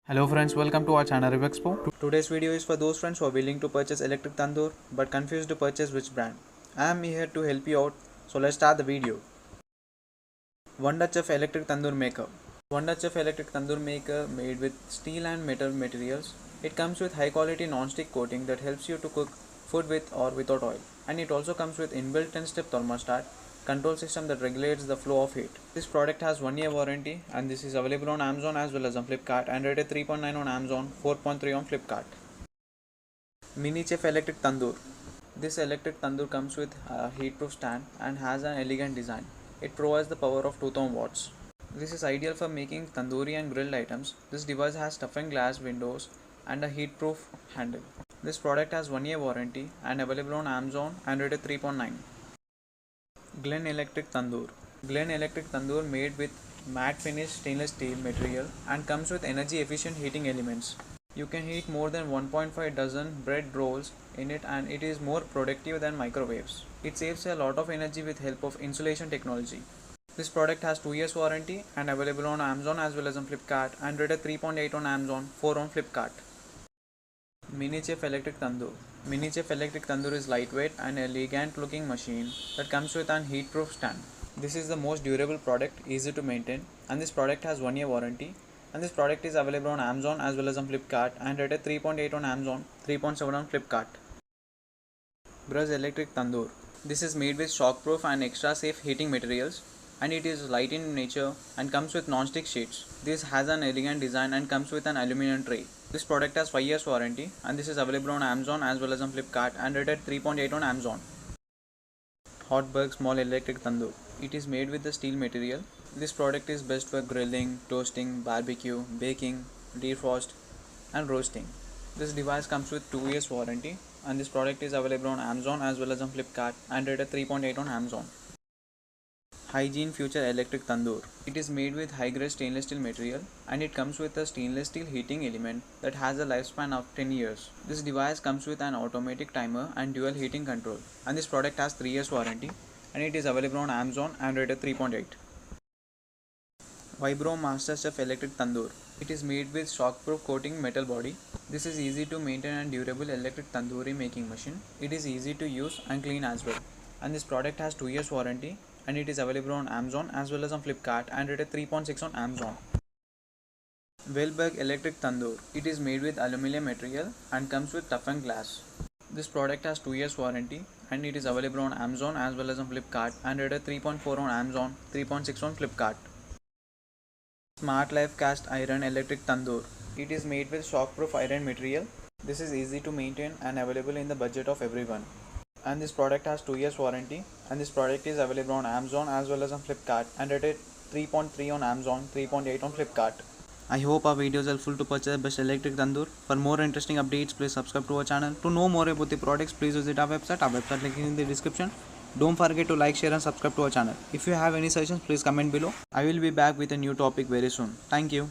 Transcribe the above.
Hello friends, welcome to our channel Review Expo. Today's video is for those friends who are willing to purchase electric tandoor but confused to purchase which brand. I am here to help you out, so let's start the video. Wonder Chef Electric Tandoor Maker. Wonder Chef Electric Tandoor Maker made with steel and metal materials. It comes with high quality non-stick coating that helps you to cook food with or without oil, and it also comes with inbuilt 10-step thermostat control system that regulates the flow of heat. This product has 1 year warranty and this is available on Amazon as well as on Flipkart and rated 3.9 on Amazon, 4.3 on Flipkart. Mini Chef Electric Tandoor. This electric tandoor comes with a heat-proof stand and has an elegant design. It provides the power of 2000 watts. This is ideal for making tandoori and grilled items. This device has toughened glass windows and a heat-proof handle. This product has 1 year warranty and available on Amazon and rated 3.9. Glen Electric Tandoor. Glen Electric Tandoor made with matte finish stainless steel material and comes with energy efficient heating elements. You can heat more than 1.5 dozen bread rolls in it and it is more productive than microwaves. It saves a lot of energy with help of insulation technology. This product has 2 years warranty and available on Amazon as well as on Flipkart and rated 3.8 on Amazon, 4 on Flipkart. Mini Chef Electric Tandoor. Mini Chef Electric Tandoor is lightweight and elegant looking machine that comes with an heat proof stand. This is the most durable product, easy to maintain, and this product has 1 year warranty, and this product is available on Amazon as well as on Flipkart and rated 3.8 on Amazon, 3.7 on Flipkart. Bruz Electric Tandoor. This is made with shockproof and extra safe heating materials and it is light in nature and comes with non-stick sheets. This has an elegant design and comes with an aluminum tray. This product has 5 years warranty and this is available on Amazon as well as on Flipkart and rated 3.8 on Amazon. Hotberg Small Electric Tandoor. It is made with the steel material. This product is best for grilling, toasting, barbecue, baking, defrost and roasting. This device comes with 2 years warranty and this product is available on Amazon as well as on Flipkart and rated 3.8 on Amazon. Hygiene Future Electric Tandoor. It is made with high-grade stainless steel material and it comes with a stainless steel heating element that has a lifespan of 10 years. This device comes with an automatic timer and dual heating control and this product has 3 years warranty and it is available on Amazon and rated 3.8. Vibro MasterChef Electric Tandoor. It is made with shockproof coating metal body. This is easy to maintain and durable electric tandoori making machine. It is easy to use and clean as well. And this product has 2 years warranty and it is available on Amazon as well as on Flipkart and rated 3.6 on Amazon. Wellberg Electric Tandoor. It is made with aluminum material and comes with toughened glass. This product has 2 years warranty and it is available on Amazon as well as on Flipkart and rated 3.4 on Amazon, 3.6 on Flipkart. Smart Life Cast Iron Electric Tandoor. It is made with shockproof iron material. This is easy to maintain and available in the budget of everyone. And this product has 2 years warranty and this product is available on Amazon as well as on Flipkart and rated 3.3 on Amazon, 3.8 on Flipkart. I hope our video is helpful to purchase best electric tandoor. For more interesting updates, please subscribe to our channel. To know more about the products, please visit our website. Our website link is in the description. Don't forget to like, share and subscribe to our channel. If you have any suggestions, please comment below. I will be back with a new topic very soon. Thank you.